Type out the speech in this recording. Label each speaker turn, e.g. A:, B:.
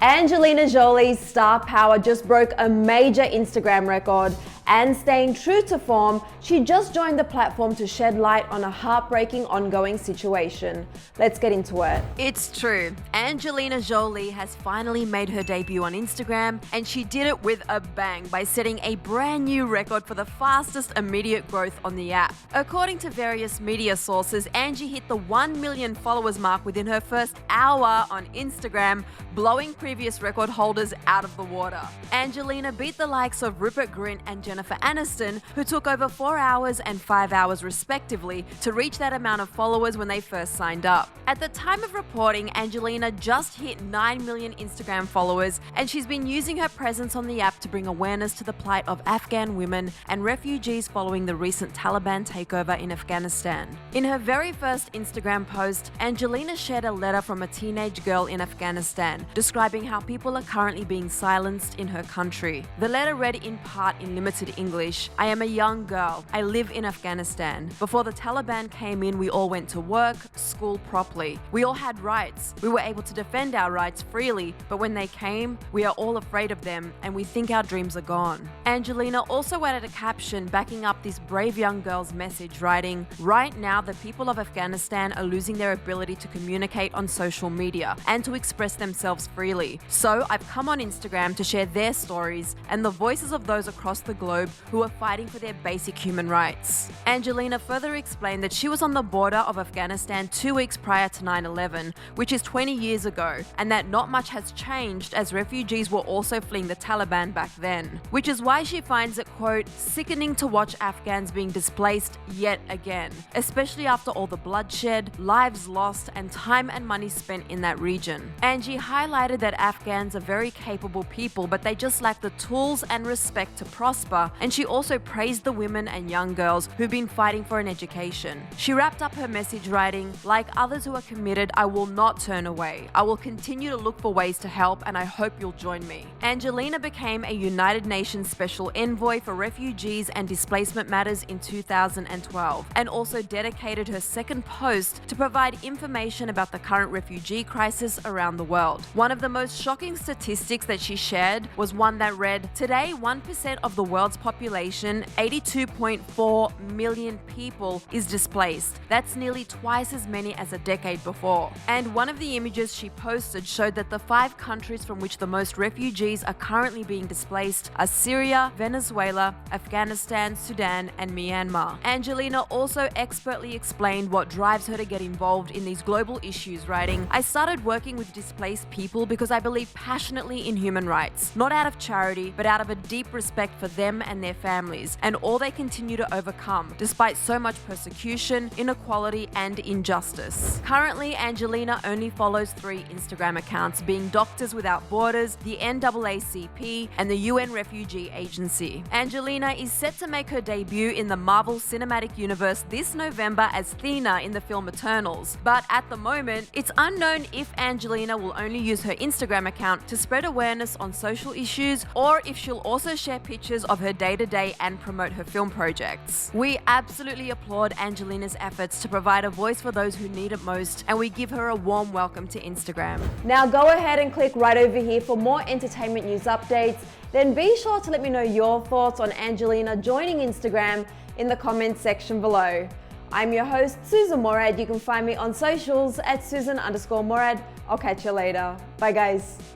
A: Angelina Jolie's star power just broke a major Instagram record, and staying true to form, she just joined the platform to shed light on a heartbreaking ongoing situation. Let's get into it.
B: It's true. Angelina Jolie has finally made her debut on Instagram, and she did it with a bang by setting a brand new record for the fastest immediate growth on the app. According to various media sources, Angie hit the 1 million followers mark within her first hour on Instagram, blowing previous record holders out of the water. Angelina beat the likes of Rupert Grint and Jennifer Aniston, who took over 4 hours and 5 hours respectively to reach that amount of followers when they first signed up. At the time of reporting, Angelina just hit 9 million Instagram followers, and she's been using her presence on the app to bring awareness to the plight of Afghan women and refugees following the recent Taliban takeover in Afghanistan. In her very first Instagram post, Angelina shared a letter from a teenage girl in Afghanistan, describing how people are currently being silenced in her country. The letter read in part in limited English, "I am a young girl. I live in Afghanistan. Before the Taliban came in, we all went to work, school properly. We all had rights. We were able to defend our rights freely, but when they came, we are all afraid of them and we think our dreams are gone." Angelina also added a caption backing up this brave young girl's message, writing, "Right now, the people of Afghanistan are losing their ability to communicate on social media and to express themselves freely. So I've come on Instagram to share their stories and the voices of those across the globe who are fighting for their basic human rights." Angelina further explained that she was on the border of Afghanistan 2 weeks prior to 9/11, which is 20 years ago, and that not much has changed as refugees were also fleeing the Taliban back then, which is why she finds it, quote, "sickening to watch Afghans being displaced yet again, especially after all the bloodshed, lives lost, and time and money spent in that region." Angie highlighted that Afghans are very capable people, but they just lack the tools and respect to prosper, and she also praised the women and young girls who've been fighting for an education. She wrapped up her message writing, "Like others who are committed, I will not turn away. I will continue to look for ways to help, and I hope you'll join me." Angelina became a United Nations Special Envoy for Refugees and Displacement Matters in 2012, and also dedicated her second post to provide information about the current refugee crisis around the world. One of the most shocking statistics that she shared was one that read, "Today, 1% of the world's population, 82.4 million people, is displaced. That's nearly twice as many as a decade before." And one of the images she posted showed that the 5 countries from which the most refugees are currently being displaced are Syria, Venezuela, Afghanistan, Sudan, and Myanmar. Angelina also expertly explained what drives her to get involved in these global issues, writing, "I started working with displaced people because I believe passionately in human rights, not out of charity, but out of a deep respect for them and their families, and all they continue to overcome, despite so much persecution, inequality, and injustice." Currently, Angelina only follows 3 Instagram accounts, being Doctors Without Borders, the NAACP, and the UN Refugee Agency. Angelina is set to make her debut in the Marvel Cinematic Universe this November as Thena in the film Eternals, but at the moment, it's unknown if Angelina will only use her Instagram account to spread awareness on social issues, or if she'll also share pictures of her day-to-day and promote her film projects. We absolutely applaud Angelina's efforts to provide a voice for those who need it most, and we give her a warm welcome to Instagram.
A: Now go ahead and click right over here for more entertainment news updates. Then be sure to let me know your thoughts on Angelina joining Instagram in the comments section below. I'm your host, Sussan Mourad. You can find me on socials at Sussan_Mourad. I'll catch you later. Bye guys.